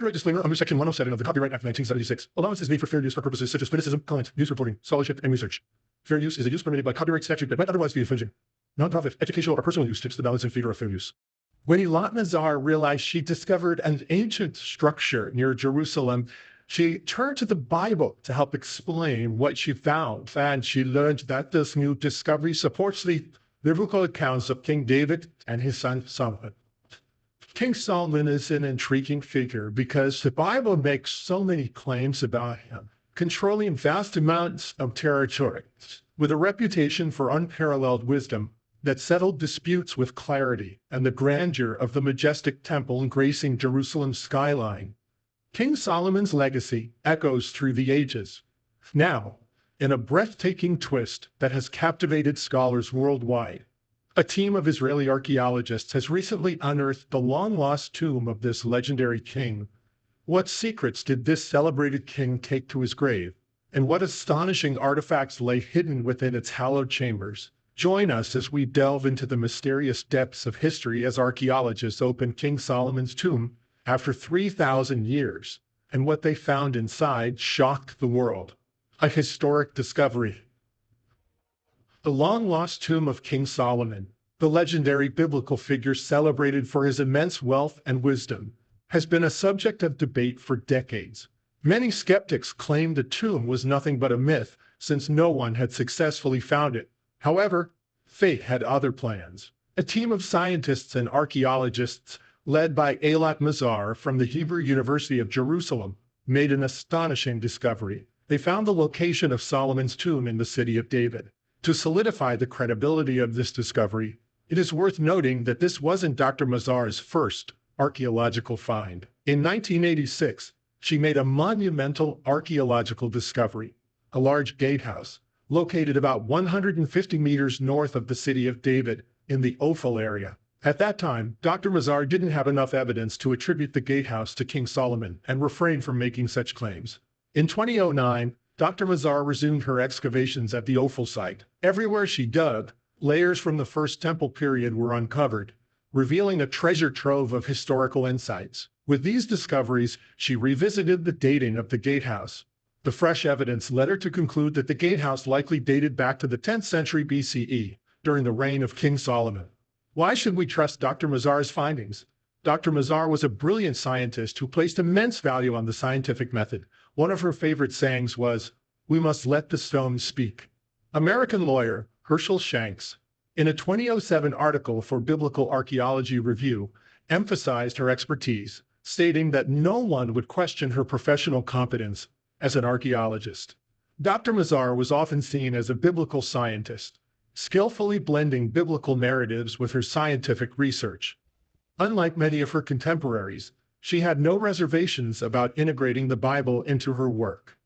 Copyright disclaimer under Section 107 of the Copyright Act of 1976. Allowance is made for fair use for purposes such as criticism, comment, news reporting, scholarship, and research. Fair use is a use permitted by copyright statute that might otherwise be infringing. Non-profit, educational, or personal use tips the balance in favor of fair use. When Elat-Mazar realized she discovered an ancient structure near Jerusalem, she turned to the Bible to help explain what she found, and she learned that this new discovery supports the biblical accounts of King David and his son Solomon. King Solomon is an intriguing figure because the Bible makes so many claims about him, controlling vast amounts of territory, with a reputation for unparalleled wisdom that settled disputes with clarity and the grandeur of the majestic temple gracing Jerusalem's skyline. King Solomon's legacy echoes through the ages. Now, in a breathtaking twist that has captivated scholars worldwide, a team of Israeli archaeologists has recently unearthed the long-lost tomb of this legendary king. What secrets did this celebrated king take to his grave? And what astonishing artifacts lay hidden within its hallowed chambers? Join us as we delve into the mysterious depths of history as archaeologists open King Solomon's tomb after 3,000 years. And what they found inside shocked the world. A historic discovery. The long-lost tomb of King Solomon, the legendary biblical figure celebrated for his immense wealth and wisdom, has been a subject of debate for decades. Many skeptics claim the tomb was nothing but a myth, since no one had successfully found it. However, fate had other plans. A team of scientists and archaeologists, led by Elat-Mazar from the Hebrew University of Jerusalem, made an astonishing discovery. They found the location of Solomon's tomb in the city of David. To solidify the credibility of this discovery, it is worth noting that this wasn't Dr. Mazar's first archaeological find. In 1986, she made a monumental archaeological discovery, a large gatehouse located about 150 meters north of the city of David in the Ophel area. At that time, Dr. Mazar didn't have enough evidence to attribute the gatehouse to King Solomon and refrained from making such claims. In 2009, Dr. Mazar resumed her excavations at the Ophel site. Everywhere she dug, layers from the First Temple period were uncovered, revealing a treasure trove of historical insights. With these discoveries, she revisited the dating of the gatehouse. The fresh evidence led her to conclude that the gatehouse likely dated back to the 10th century BCE, during the reign of King Solomon. Why should we trust Dr. Mazar's findings? Dr. Mazar was a brilliant scientist who placed immense value on the scientific method. One of her favorite sayings was, "We must let the stones speak." American lawyer Herschel Shanks, in a 2007 article for Biblical Archaeology Review, emphasized her expertise, stating that no one would question her professional competence as an archaeologist. Dr. Mazar was often seen as a biblical scientist, skillfully blending biblical narratives with her scientific research. Unlike many of her contemporaries, she had no reservations about integrating the Bible into her work.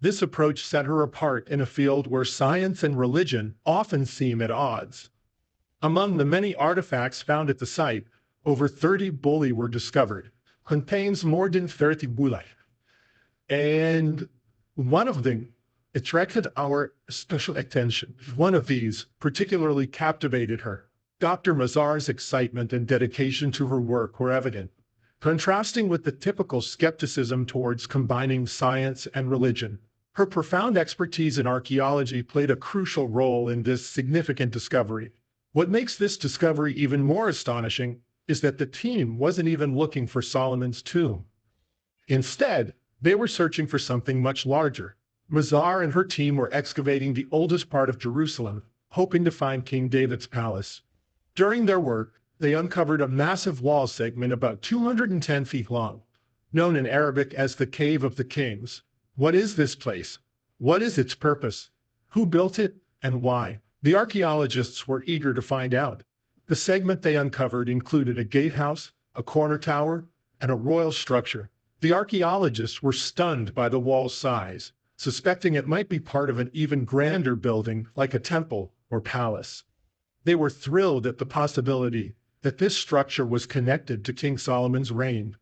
This approach set her apart in a field where science and religion often seem at odds. Among the many artifacts found at the site, over 30 bulli were discovered, contains more than 30 bulli. And one of them attracted our special attention. One of these particularly captivated her. Dr. Mazar's excitement and dedication to her work were evident, contrasting with the typical skepticism towards combining science and religion. Her profound expertise in archaeology played a crucial role in this significant discovery. What makes this discovery even more astonishing is that the team wasn't even looking for Solomon's tomb. Instead, they were searching for something much larger. Mazar and her team were excavating the oldest part of Jerusalem, hoping to find King David's palace. During their work, they uncovered a massive wall segment about 210 feet long, known in Arabic as the Cave of the Kings. What is this place? What is its purpose? Who built it and why? The archaeologists were eager to find out. The segment they uncovered included a gatehouse, a corner tower, and a royal structure. The archaeologists were stunned by the wall's size, suspecting it might be part of an even grander building like a temple or palace. They were thrilled at the possibility that this structure was connected to King Solomon's reign.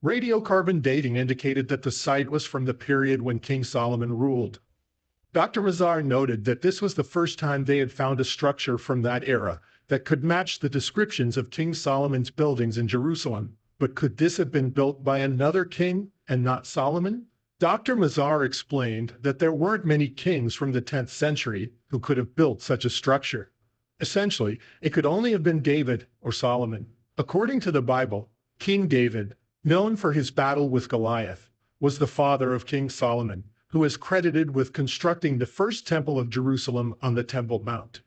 Radiocarbon dating indicated that the site was from the period when King Solomon ruled. Dr. Mazar noted that this was the first time they had found a structure from that era that could match the descriptions of King Solomon's buildings in Jerusalem. But could this have been built by another king and not Solomon? Dr. Mazar explained that there weren't many kings from the 10th century who could have built such a structure. Essentially, it could only have been David or Solomon. According to the Bible, King David, known for his battle with Goliath, was the father of King Solomon, who is credited with constructing the first temple of Jerusalem on the Temple Mount.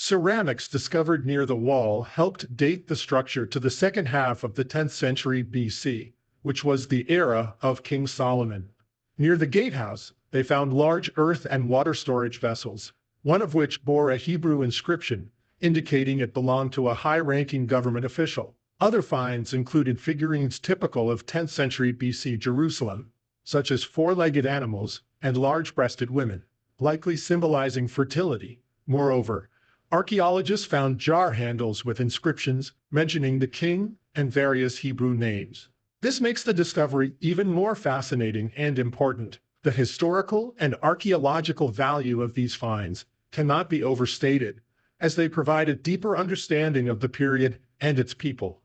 Ceramics discovered near the wall helped date the structure to the second half of the 10th century BC, which was the era of King Solomon. Near the gatehouse, they found large earth and water storage vessels, one of which bore a Hebrew inscription, indicating it belonged to a high-ranking government official. Other finds included figurines typical of 10th century BC Jerusalem, such as four-legged animals and large-breasted women, likely symbolizing fertility. Moreover, archaeologists found jar handles with inscriptions mentioning the king and various Hebrew names. This makes the discovery even more fascinating and important. The historical and archaeological value of these finds cannot be overstated, as they provide a deeper understanding of the period and its people.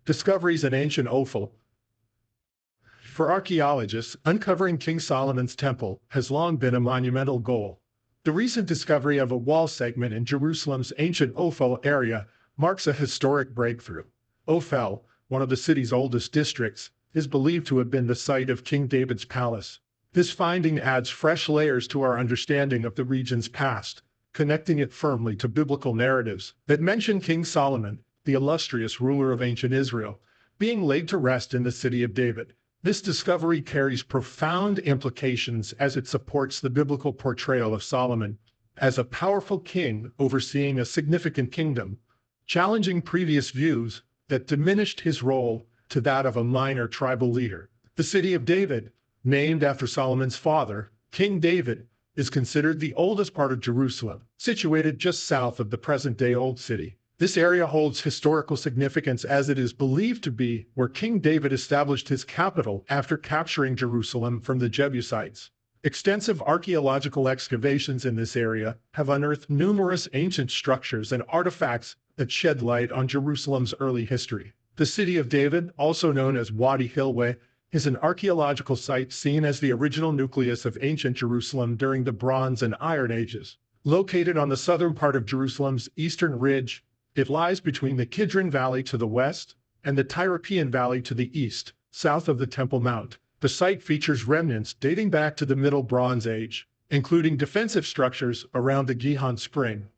Discoveries in ancient Ophel. For archaeologists, uncovering King Solomon's temple has long been a monumental goal. The recent discovery of a wall segment in Jerusalem's ancient Ophel area marks a historic breakthrough. Ophel, one of the city's oldest districts, is believed to have been the site of King David's palace. This finding adds fresh layers to our understanding of the region's past, connecting it firmly to biblical narratives that mention King Solomon, the illustrious ruler of ancient Israel, being laid to rest in the city of David. This discovery carries profound implications as it supports the biblical portrayal of Solomon as a powerful king overseeing a significant kingdom, challenging previous views that diminished his role to that of a minor tribal leader. The city of David, named after Solomon's father, King David, is considered the oldest part of Jerusalem, situated just south of the present-day Old City. This area holds historical significance as it is believed to be where King David established his capital after capturing Jerusalem from the Jebusites. Extensive archaeological excavations in this area have unearthed numerous ancient structures and artifacts that shed light on Jerusalem's early history. The city of David, also known as Wadi Hilwe, is an archaeological site seen as the original nucleus of ancient Jerusalem during the Bronze and Iron Ages. Located on the southern part of Jerusalem's eastern ridge, it lies between the Kidron Valley to the west and the Tyropean Valley to the east, south of the Temple Mount. The site features remnants dating back to the Middle Bronze Age, including defensive structures around the Gihon Spring.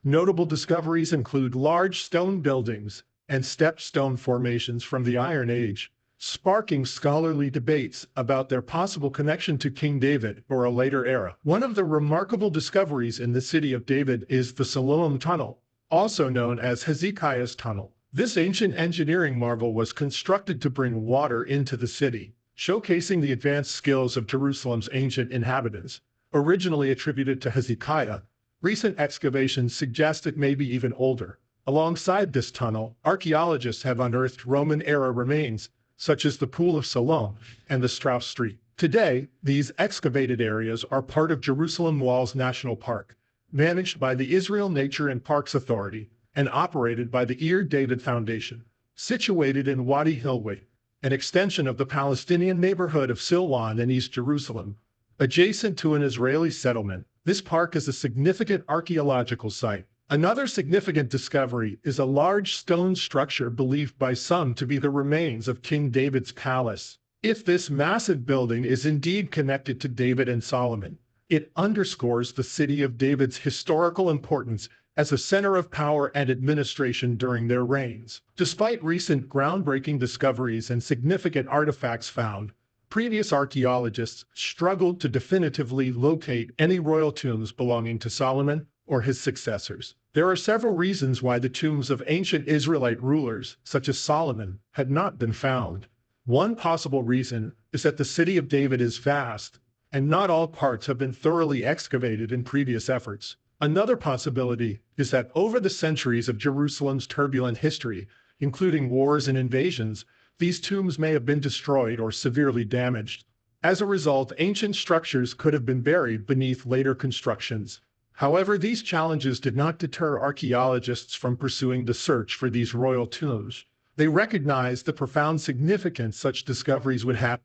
Notable discoveries include large stone buildings and stepped stone formations from the Iron Age, sparking scholarly debates about their possible connection to King David or a later era. One of the remarkable discoveries in the city of David is the Siloam Tunnel, also known as Hezekiah's Tunnel. This ancient engineering marvel was constructed to bring water into the city, showcasing the advanced skills of Jerusalem's ancient inhabitants. Originally attributed to Hezekiah, recent excavations suggest it may be even older. Alongside this tunnel, archaeologists have unearthed Roman-era remains, such as the Pool of Siloam and the Strauss Street. Today, these excavated areas are part of Jerusalem Walls National Park, managed by the Israel Nature and Parks Authority and operated by the Ir David Foundation. Situated in Wadi Hilwe, an extension of the Palestinian neighborhood of Silwan in East Jerusalem, adjacent to an Israeli settlement, this park is a significant archaeological site. Another significant discovery is a large stone structure believed by some to be the remains of King David's palace. If this massive building is indeed connected to David and Solomon, it underscores the city of David's historical importance as a center of power and administration during their reigns. Despite recent groundbreaking discoveries and significant artifacts found, previous archaeologists struggled to definitively locate any royal tombs belonging to Solomon or his successors. There are several reasons why the tombs of ancient Israelite rulers, such as Solomon, had not been found. One possible reason is that the city of David is vast, and not all parts have been thoroughly excavated in previous efforts. Another possibility is that over the centuries of Jerusalem's turbulent history, including wars and invasions, these tombs may have been destroyed or severely damaged. As a result, ancient structures could have been buried beneath later constructions. However, these challenges did not deter archaeologists from pursuing the search for these royal tombs. They recognized the profound significance such discoveries would have